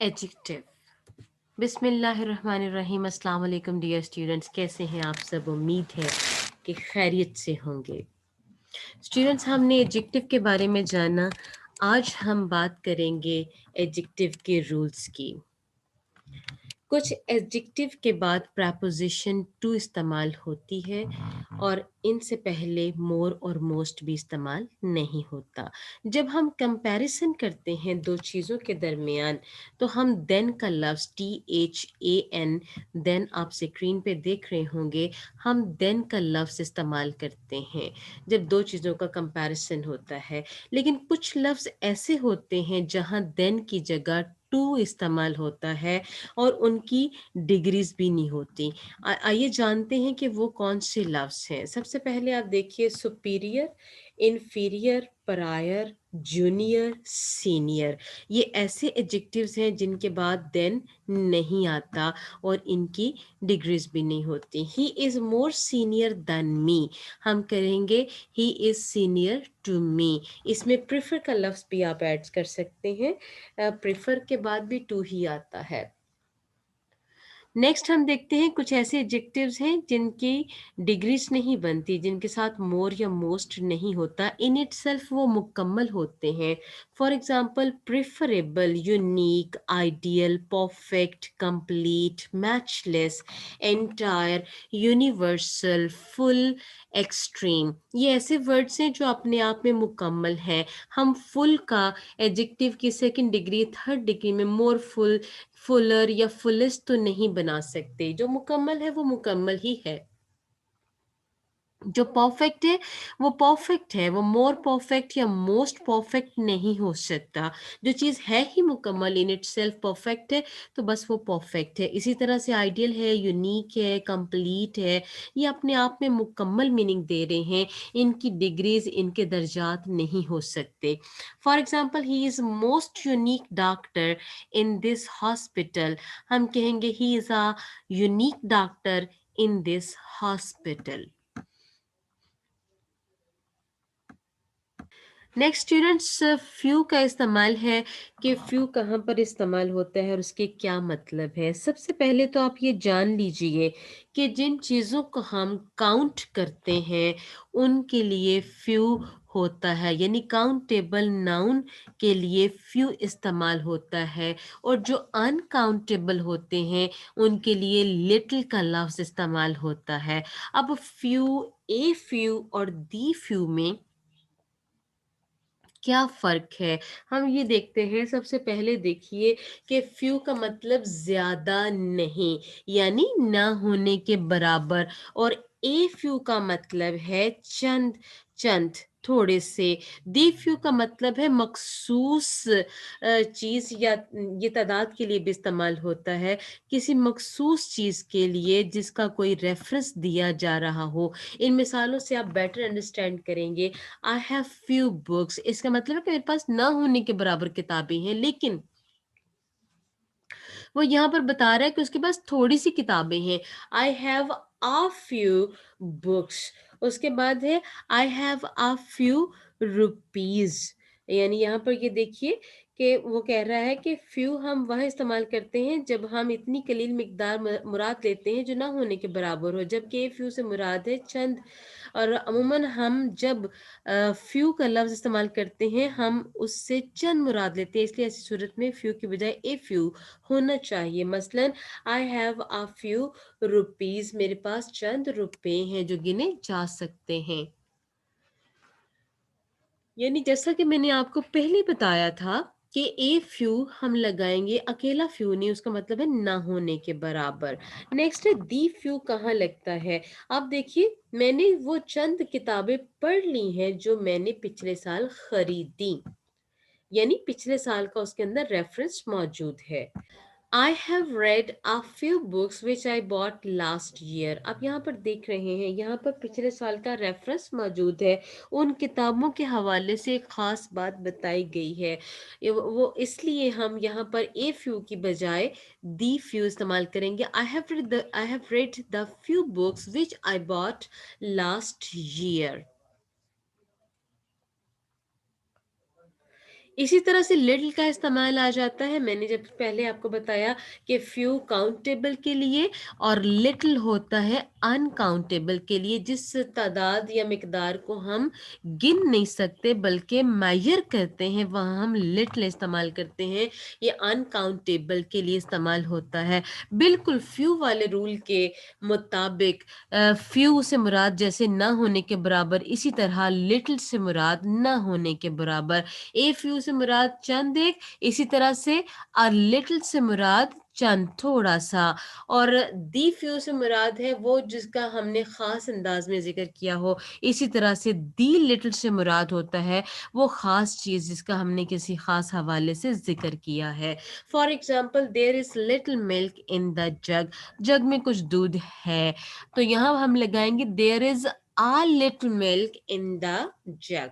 Adjective. बिस्मिल्लाहिर्रहमानिर्रहीम। अस्सलाम वालेकुम डियर स्टूडेंट्स, कैसे हैं आप सब? उम्मीद है कि खैरियत से होंगे। स्टूडेंट्स, हमने एडजेक्टिव के बारे में जाना। आज हम बात करेंगे एडजेक्टिव के रूल्स की। कुछ एडजेक्टिव के बाद प्रपोजिशन टू इस्तेमाल होती है और इनसे पहले मोर और मोस्ट भी इस्तेमाल नहीं होता। जब हम कंपैरिजन करते हैं दो चीज़ों के दरमियान, तो हम देन का लफ्ज़ THAN, देन आप स्क्रीन पे देख रहे होंगे, हम देन का लफ्ज़ इस्तेमाल करते हैं जब दो चीज़ों का कंपैरिजन होता है। लेकिन कुछ लफ्ज़ ऐसे होते हैं जहाँ देन की जगह टू इस्तेमाल होता है और उनकी डिग्रीज भी नहीं होती। आइए जानते हैं कि वो कौन से लफ्ज़ हैं। सबसे पहले आप देखिए, सुपीरियर, इन्फीरियर, परायर, जूनियर, सीनियर। ये ऐसे एडजेक्टिव्स हैं जिनके बाद देन नहीं आता और इनकी डिग्रीज भी नहीं होती। He is more senior than me, हम करेंगे he is senior to me. इसमें प्रेफर का लफ्ज़ भी आप ऐड कर सकते हैं, प्रेफर के बाद भी टू ही आता है। नेक्स्ट हम देखते हैं कुछ ऐसे एडजेक्टिव्स हैं जिनकी डिग्रीज नहीं बनती, जिनके साथ मोर या मोस्ट नहीं होता, इन इटसेल्फ वो मुकम्मल होते हैं। For example, preferable, unique, ideal, perfect, complete, matchless, entire, universal, full, extreme. ये ऐसे वर्ड्स हैं जो अपने आप में मुकम्मल हैं। हम फुल का एडजेक्टिव की सेकंड डिग्री, थर्ड डिग्री में मोर फुल, फुलर या फुलेस्ट तो नहीं बना सकते। जो मुकम्मल है वो मुकम्मल ही है। जो परफेक्ट है वो परफेक्ट है, वो मोर परफेक्ट या मोस्ट परफेक्ट नहीं हो सकता। जो चीज़ है ही मुकम्मल, इन इट सेल्फ परफेक्ट है, तो बस वो परफेक्ट है। इसी तरह से आइडियल है, यूनिक है, कंप्लीट है, ये अपने आप में मुकम्मल मीनिंग दे रहे हैं। इनकी डिग्रीज, इनके दर्जात नहीं हो सकते। For example, he is most unique doctor in this hospital, हम कहेंगे he is a unique doctor in this hospital. Next students, few का इस्तेमाल है कि फ्यू कहाँ पर इस्तेमाल होता है और उसके क्या मतलब है। सबसे पहले तो आप ये जान लीजिए कि जिन चीज़ों को हम काउंट करते हैं उनके लिए फ्यू होता है, यानी काउंटेबल नाउन के लिए फ्यू इस्तेमाल होता है। और जो अनकाउंटेबल होते हैं उनके लिए लिटिल का लफ्ज़ इस्तेमाल होता है। अब फ्यू, ए फ्यू और दी फ्यू में क्या फ़र्क है? हम ये देखते हैं। सबसे पहले देखिए कि फ़्यू का मतलब ज़्यादा नहीं, यानी ना होने के बराबर, और ए फ़्यू का मतलब है चंद, चंद, थोड़े से। दी फ़्यू का मतलब है मखसूस चीज़, या ये तादाद के लिए भी इस्तेमाल होता है, किसी मखसूस चीज़ के लिए जिसका कोई रेफ़रेंस दिया जा रहा हो। इन मिसालों से आप बेटर अंडरस्टैंड करेंगे। आई हैव फ्यू बुक्स, इसका मतलब है कि मेरे पास ना होने के बराबर किताबें हैं, लेकिन वो यहाँ पर बता रहा है कि उसके पास थोड़ी सी किताबें हैं। I have a few books, उसके बाद है आई हैव अ फ्यू रुपीज। यानी यहाँ पर ये देखिए कि वो कह रहा है कि फ्यू हम वह इस्तेमाल करते हैं जब हम इतनी कलील मिकदार मुराद लेते हैं जो ना होने के बराबर हो, जबकि ए फ्यू से मुराद है चंद। और अमूमन हम जब फ्यू का लफ्ज़ इस्तेमाल करते हैं हम उससे चंद मुराद लेते हैं, इसलिए ऐसी सूरत में फ्यू की बजाय ए फ्यू होना चाहिए। मसलन, आई हैव अ फ्यू रुपीज, मेरे पास चंद रुपए हैं जो गिने जा सकते हैं। यानी जैसा कि मैंने आपको पहले बताया था कि ए फ्यू हम लगाएंगे, अकेला फ्यू नहीं, उसका मतलब है ना होने के बराबर। नेक्स्ट है दी फ्यू कहाँ लगता है। अब देखिए, मैंने वो चंद किताबें पढ़ ली हैं जो मैंने पिछले साल खरीदी, यानी पिछले साल का उसके अंदर रेफरेंस मौजूद है। I have read a few books which I bought last year। आप यहाँ पर देख रहे हैं, यहाँ पर पिछले साल का रेफरेंस मौजूद है। उन किताबों के हवाले से एक ख़ास बात बताई गई है। वो इसलिए हम यहाँ पर ए फ्यू की बजाय दी फ्यू इस्तेमाल करेंगे। I have read the few books which I bought last year। इसी तरह से लिटिल का इस्तेमाल आ जाता है, मैंने जब पहले आपको बताया कि फ्यू काउंटेबल के लिए और लिटिल होता है अनकाउंटेबल के लिए, जिस तादाद या मिकदार को हम गिन नहीं सकते बल्कि मेजर करते हैं, वहाँ हम लिटिल इस्तेमाल करते हैं। ये अनकाउंटेबल के लिए इस्तेमाल होता है। बिल्कुल फ्यू वाले रूल के मुताबिक फ्यू से मुराद जैसे ना होने के बराबर, इसी तरह लिटिल से मुराद ना होने के बराबर। ए फ्यू से मुराद चंद एक, इसी तरह से अ लिटिल से मुराद चंद थोड़ा सा, और दी फ्यू से मुराद है वो जिसका हमने खास अंदाज में जिक्र किया हो। इसी तरह से दी लिटिल से मुराद होता है वो खास चीज जिसका हमने किसी खास हवाले से जिक्र किया है। For example, there is little milk in the jug, jug में कुछ दूध है, तो यहाँ हम लगाएंगे there is a little milk in the jug।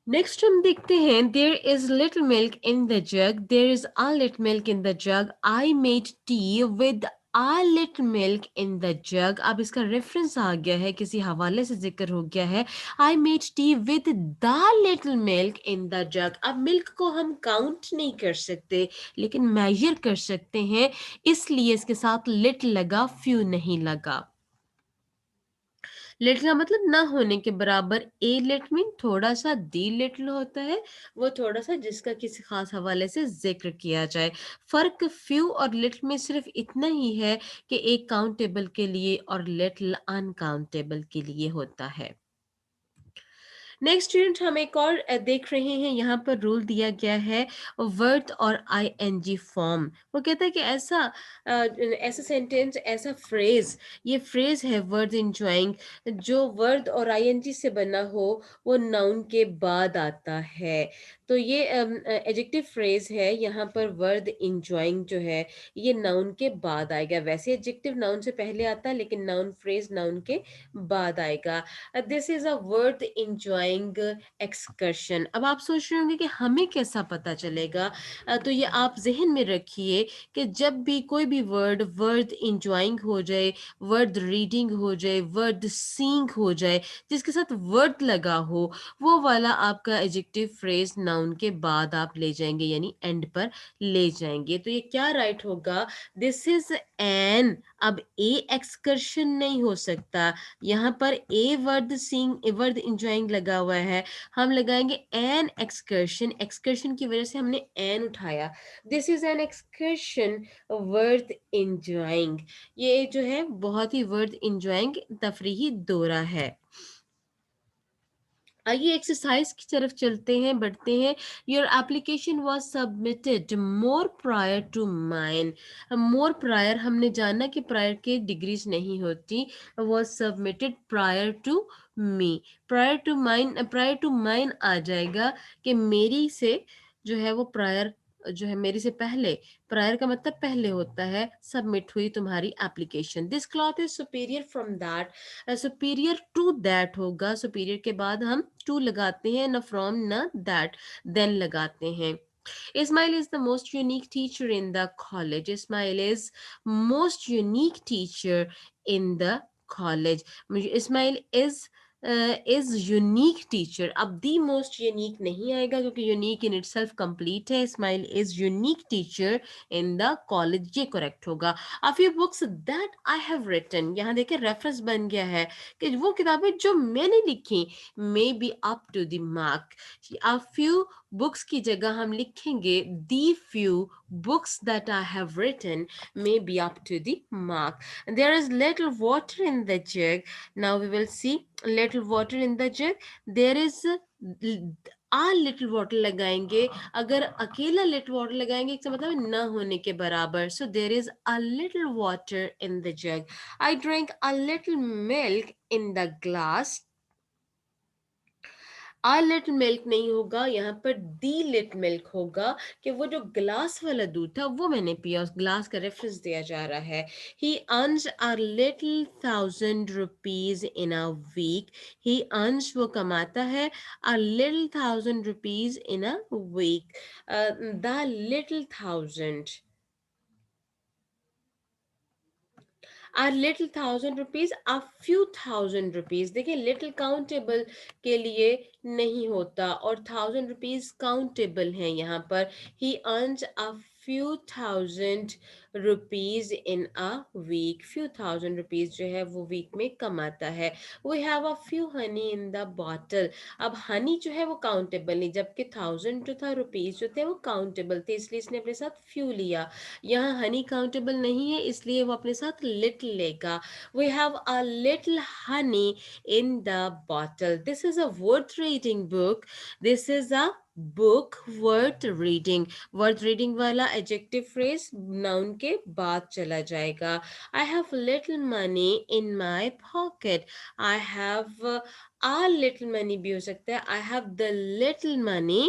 Next हम देखते हैं there is little milk in the jug, there is a little milk in the jug, I made tea with a little milk in the jug। अब इसका reference आ गया है, किसी हवाले से जिक्र हो गया है। I made tea with the little milk in the jug। अब मिल्क को हम काउंट नहीं कर सकते लेकिन मेजर कर सकते हैं, इसलिए इसके साथ लिटिल लगा, फ्यू नहीं लगा। लिटिल का मतलब ना होने के बराबर। ए लिटिल मीन थोड़ा सा, दी लिटिल होता है वो थोड़ा सा जिसका किसी खास हवाले से जिक्र किया जाए। फर्क फ्यू और लिटिल में सिर्फ इतना ही है कि एक काउंटेबल के लिए और लिटिल अनकाउंटेबल के लिए होता है। नेक्स्ट स्टूडेंट हम एक और देख रहे हैं, यहाँ पर रूल दिया गया है वर्ड और आईएनजी फॉर्म। वो कहता है कि ऐसा सेंटेंस, ऐसा फ्रेज, ये फ्रेज है वर्ड इंजॉइंग, जो वर्ड और आईएनजी से बना हो वो नाउन के बाद आता है। तो ये एडजेक्टिव फ्रेज है, यहाँ पर वर्ड इंजॉइंग जो है ये नाउन के बाद आएगा। वैसे एडजेक्टिव नाउन से पहले आता है लेकिन नाउन फ्रेज नाउन के बाद आएगा। This is a word enjoying excursion. अब आप सोच रहे होंगे कि हमें कैसा पता चलेगा, तो ये आप जहन में रखिए कि जब भी कोई भी वर्ड इंजॉइंग हो जाए, वर्ड रीडिंग हो जाए, वर्ड सीइंग हो जाए, जिसके साथ वर्ड लगा हो, वो वाला आपका एडजेक्टिव फ्रेज नाउन के बाद आप ले जाएंगे, यानी एंड पर ले जाएंगे। तो ये क्या राइट होगा, दिस इज एन। अब ए एक्सकर्शन नहीं हो सकता, यहाँ पर a word seeing, word enjoying लगा हुआ है, हम लगाएंगे एन एक्सकर्शन। एक्सकर्शन की वजह से हमने एन उठाया। This is an excursion worth enjoying. ये जो है बहुत ही वर्थ इंजॉइंग तफरीही दौरा है। आइए एक्सरसाइज की तरफ चलते हैं, बढ़ते हैं। Your application was submitted more prior to mine. More prior हमने जाना कि प्रायर के डिग्रीज नहीं होती, was submitted prior to me. Prior to mine आ जाएगा कि मेरी से जो है वो प्रायर जो है मेरी से पहले, प्रायर का मतलब पहले होता है, सबमिट हुई तुम्हारी application. This cloth is superior from that, superior to that होगा, सुपीरियर के बाद हम टू लगाते हैं, न फ्रॉम न दैट, देन लगाते हैं। Ismail is the most unique teacher in the college. Ismail is most unique teacher in the college. Ismail is unique teacher। अब the most unique नहीं आएगा क्योंकि unique in itself complete है। Ismail is unique teacher in the college, ये correct होगा। A few books that I have written, यहाँ देखिए reference बन गया है कि वो किताबें जो मैंने लिखी may be up to the mark। A few books की जगह हम लिखेंगे the few books that I have written may be up to the mark। There is little water in the jug। Now we will see little water in the jug। There is a little water लगाएंगे, अगर अकेला little water लगाएंगे इसका मतलब है न होने के बराबर। So there is a little water in the jug। I drank a little milk in the glass। Uh little milk नहीं होगा, यहाँ पर दी लिट मिल्क होगा कि वो जो ग्लास वाला दूध था वो मैंने पिया, उस ग्लास का रेफरेंस दिया जा रहा है। He earns a little 1000 rupees in a week. He earns वो कमाता है, a little 1000 rupees in a week. The little 1000। a little ₹1000, a few thousand rupees। देखिए लिटिल काउंटेबल के लिए नहीं होता और ₹1000 काउंटेबल है यहाँ पर। he earns a few thousand rupees in a week। few thousand rupees जो है वो वीक में कमाता है। we have a few honey in the bottle। अब हनी जो है वो काउंटेबल नहीं, जबकि 1000 जो था रुपीज जो थे वो काउंटेबल थे, इसलिए इसने अपने साथ फ्यू लिया। यहाँ हनी काउंटेबल नहीं है, इसलिए वो अपने साथ लिटिल लेगा। We have a little honey in the bottle. This is a worth reading book. This is a book worth reading. Worth reading वाला एडजेक्टिव फ्रेज नाउन के बाद चला जाएगा। I have little money in my pocket. I have a little money भी हो सकता है। I have the little money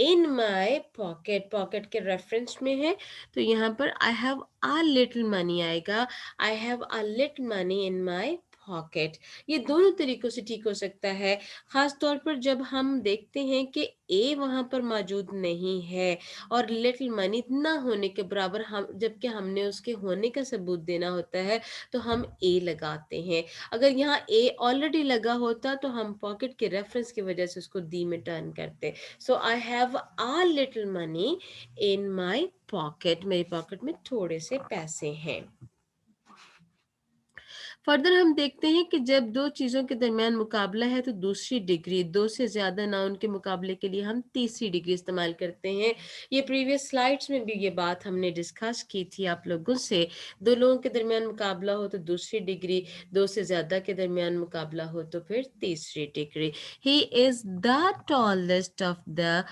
in my pocket। pocket के रेफरेंस में है तो यहाँ पर I have a little money आएगा। I have a little money in my pocket। ये दोनों तरीकों से ठीक हो सकता है, खास तौर पर जब हम देखते हैं कि ए वहाँ पर मौजूद नहीं है और लिटिल मनी ना होने के बराबर, हम जबकि हमने उसके होने का सबूत देना होता है तो हम ए लगाते हैं। अगर यहाँ ए ऑलरेडी लगा होता तो हम पॉकेट के रेफरेंस की वजह से उसको दी में टर्न करते। So I have a little money in my pocket. मेरी पॉकेट में थोड़े से पैसे हैं। फर्दर हम देखते हैं कि जब दो चीज़ों के दरमियान मुकाबला है तो दूसरी डिग्री, दो से ज़्यादा नाउन के मुकाबले के लिए हम तीसरी डिग्री इस्तेमाल करते हैं। ये प्रीवियस स्लाइड्स में भी ये बात हमने डिस्कस की थी आप लोगों से। दो लोगों के दरमियान मुकाबला हो तो दूसरी डिग्री, दो से ज़्यादा के दरमियान मुकाबला हो तो फिर तीसरी degree. He is the tallest of the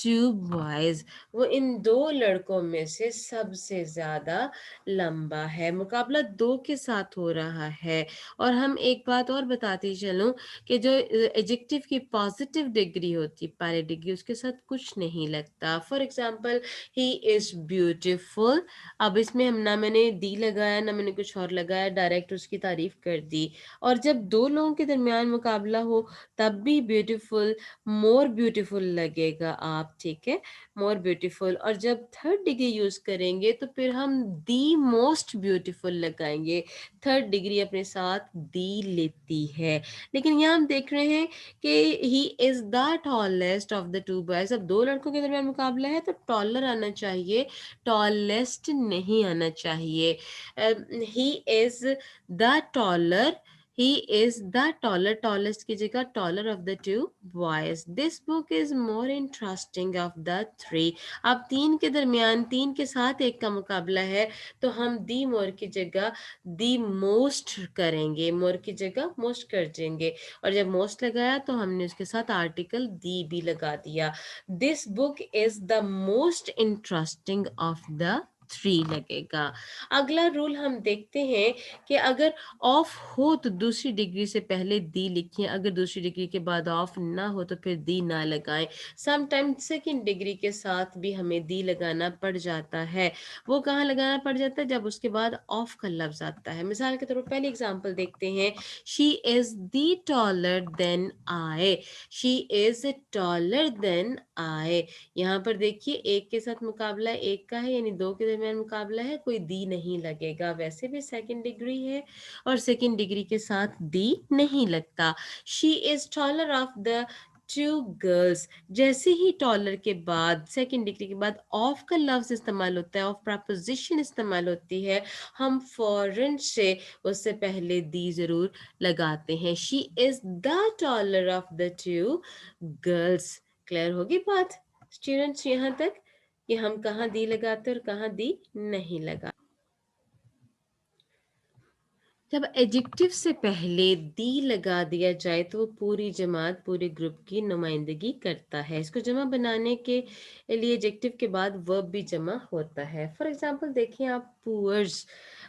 two boys. वो इन दो लड़कों में से सबसे ज़्यादा लंबा है। मुकाबला दो के साथ हो रहा है। और हम एक बात और बताती चलूं कि जो एडजेक्टिव की पॉजिटिव डिग्री होती है, पहले डिग्री, उसके साथ कुछ नहीं लगता। For example he is beautiful. अब इसमें हम ना मैंने दी लगाया ना मैंने कुछ और लगाया, डायरेक्ट उसकी तारीफ कर दी। और जब दो लोगों के दरमियान मुकाबला हो तब भी ब्यूटिफुल, मोर ब्यूटिफुल लगेगा आप, ठीक है, मोर ब्यूटीफुल। और जब थर्ड डिग्री यूज करेंगे तो फिर हम दी मोस्ट ब्यूटीफुल लगाएंगे। थर्ड डिग्री अपने साथ दी लेती है। लेकिन यहाँ हम देख रहे हैं कि ही is the tallest of the two boys. अब दो लड़कों के दरमियान मुकाबला है तो टॉलर आना चाहिए, टॉलेस्ट नहीं आना चाहिए। ही is the taller, he is the taller, tallest की जगह taller of the two boys। This book is more interesting of the three। अब तीन के दरमियान, तीन के साथ एक का मुकाबला है तो हम दी मोर की जगह दी मोस्ट करेंगे, मोर की जगह मोस्ट कर देंगे। और जब मोस्ट लगाया तो हमने उसके साथ आर्टिकल दी भी लगा दिया। This book is the most interesting of the three लगेगा। अगला रूल हम देखते हैं कि अगर ऑफ हो तो दूसरी डिग्री से पहले दी लिखिए, अगर दूसरी डिग्री के बाद ऑफ ना हो तो फिर दी ना लगाएं। समटाइम्स सेकंड डिग्री के साथ भी हमें दी लगाना पड़ जाता है। वो कहाँ लगाना पड़ जाता है? जब उसके बाद ऑफ का लफ्ज आता है। मिसाल के तौर पर पहली एग्जांपल देखते हैं। She is the taller than I. She is taller than I. यहाँ पर देखिए एक के साथ मुकाबला एक का है, यानी दो के दरमियान मुकाबला है, कोई दी नहीं लगेगा। वैसे भी सेकंड डिग्री है और सेकंड डिग्री के साथ दी नहीं लगता। She is taller of the two girls. जैसे ही टॉलर के बाद सेकंड डिग्री के बाद ऑफ का लफ्ज इस्तेमाल होता है, ऑफ प्रपोजिशन इस्तेमाल होती है, हम फौरन से उससे पहले दी जरूर लगाते हैं। She is the taller of the two girls. Clear होगी बात स्टूडेंट्स यहाँ तक कि हम कहाँ दी लगाते और कहाँ दी नहीं लगाते। जब एडजेक्टिव से पहले दी लगा दिया जाए तो वो पूरी जमात, पूरे ग्रुप की नुमाइंदगी करता है। इसको जमा बनाने के लिए एडजेक्टिव के बाद वर्ब भी जमा होता है। फॉर एग्जांपल देखिए आप पुअर्स।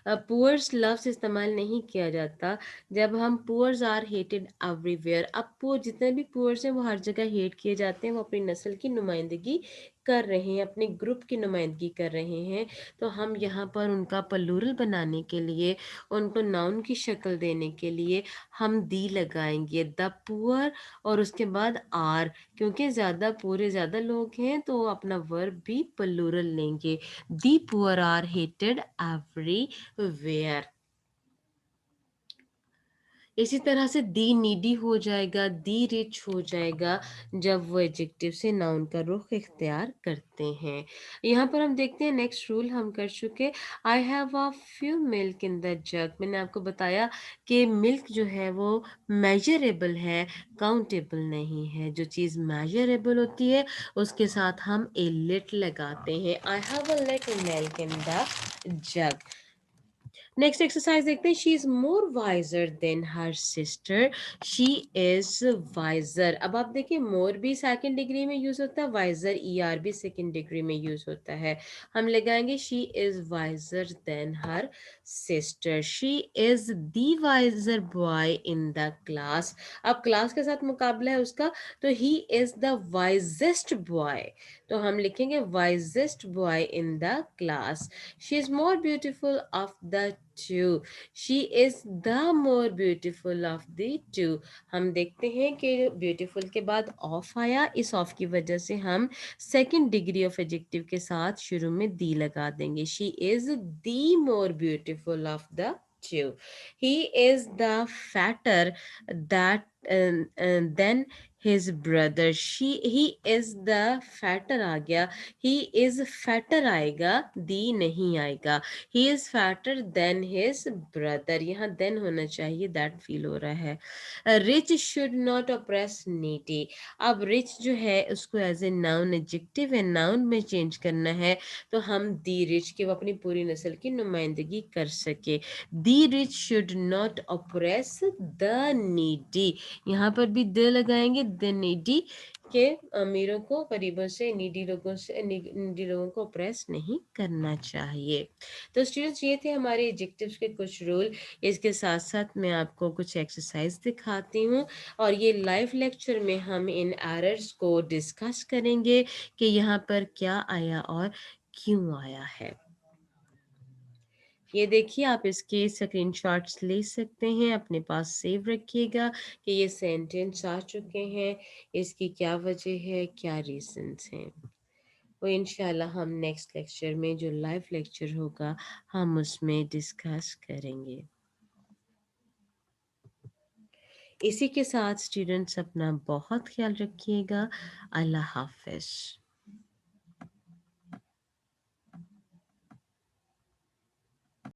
पुअर्स लफ्ज इस्तेमाल नहीं किया जाता जब हम पुअर्स आर हेटेड एवरीवेयर। अब पुअर जितने भी पुअर्स हैं वो हर जगह हेट किए जाते हैं, वो अपनी नस्ल की नुमाइंदगी कर रहे हैं, अपने ग्रुप की नुमाइंदगी कर रहे हैं। तो हम यहाँ पर उनका प्लूरल बनाने के लिए, उनको नाउन की शक्ल देने के लिए हम दी लगाएंगे, द पुअर, और उसके बाद आर, क्योंकि ज़्यादा पूरे ज़्यादा लोग हैं तो अपना वर्ब भी प्लूरल लेंगे। The poor are hated everywhere. इसी तरह से दी नीडी हो जाएगा, दी रिच हो जाएगा जब वो एडजेक्टिव से नाउन का रुख इख्तियार करते हैं। यहाँ पर हम देखते हैं नेक्स्ट रूल हम कर चुके। आई have a few milk in the जग। मैंने आपको बताया कि मिल्क जो है वो मेजरेबल है, काउंटेबल नहीं है। जो चीज़ मेजरेबल होती है उसके साथ हम ए लिट लगाते हैं। I have a little milk in the jug. Next exercise देखते हैं। She is more wiser than her sister. She is wiser. अब आप देखिए मोर भी सेकंड डिग्री में यूज होता है, वाइजर ई आर भी सेकंड डिग्री में यूज होता है। हम लगाएंगे she is wiser than her sister. She is the wiser boy in the class. अब क्लास के साथ मुकाबला है उसका, तो he is the wisest boy, तो हम लिखेंगे wisest boy in the class. She is more beautiful of the two. She is the more beautiful of the two. हम देखते हैं कि ब्यूटीफुल के बाद ऑफ आया, इस ऑफ की वजह से हम सेकंड डिग्री ऑफ एडजेक्टिव के साथ शुरू में दी लगा देंगे। She is the more beautiful of the two. He is the fatter that than his brother. He is the fatter आ गया, he is fatter आएगा, the नहीं आएगा। he is fatter than his brother, यहाँ then होना चाहिए, that feel हो रहा है। rich should not oppress needy। अब rich जो है उसको एज ए नाउन एडजेक्टिव है नाउन में चेंज करना है, तो हम the rich की वो अपनी पूरी नस्ल की नुमाइंदगी कर सके। the rich should not oppress the needy, यहाँ पर भी द लगाएंगे, द needy के अमीरों को गरीबों से नीडी लोगों से नीडी लोगों को ऑप्रेस नहीं करना चाहिए। तो स्टूडेंट्स ये थे हमारे एडजेक्टिव्स के कुछ रूल। इसके साथ साथ मैं आपको कुछ एक्सरसाइज दिखाती हूँ और ये लाइव लेक्चर में हम इन एरर्स को डिस्कस करेंगे कि यहाँ पर क्या आया और क्यों आया है। ये देखिए आप इसके स्क्रीनशॉट्स ले सकते हैं, अपने पास सेव रखिएगा कि ये सेंटेंस आ चुके हैं, इसकी क्या वजह है, क्या रीजंस हैं। वो इंशाल्लाह हम नेक्स्ट लेक्चर में जो लाइव लेक्चर होगा हम उसमें डिस्कस करेंगे। इसी के साथ स्टूडेंट्स अपना बहुत ख्याल रखिएगा। अल्लाह हाफिज।